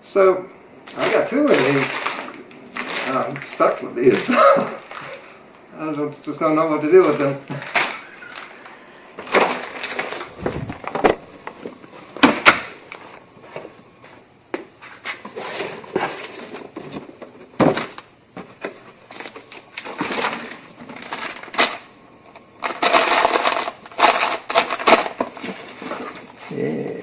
So I got two of these. I'm stuck with these. I just don't know what to do with them. Yeah.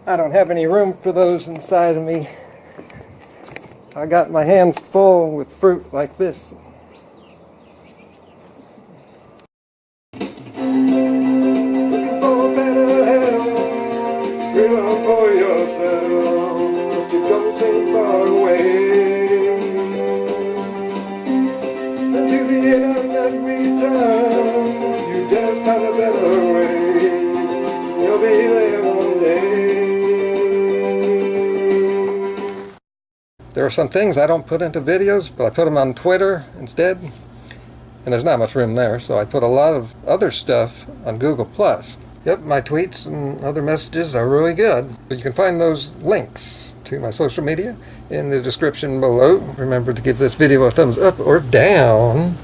I don't have any room for those inside of me. I got my hands full with fruit like this. Looking for better health, real out for yourself. You don't seem far away. Until the end of that return, you just found a better way. You'll be there one day. There are some things I don't put into videos, but I put them on Twitter instead. And there's not much room there, so I put a lot of other stuff on Google+. Yep, my tweets and other messages are really good. You can find those links to my social media in the description below. Remember to give this video a thumbs up or down.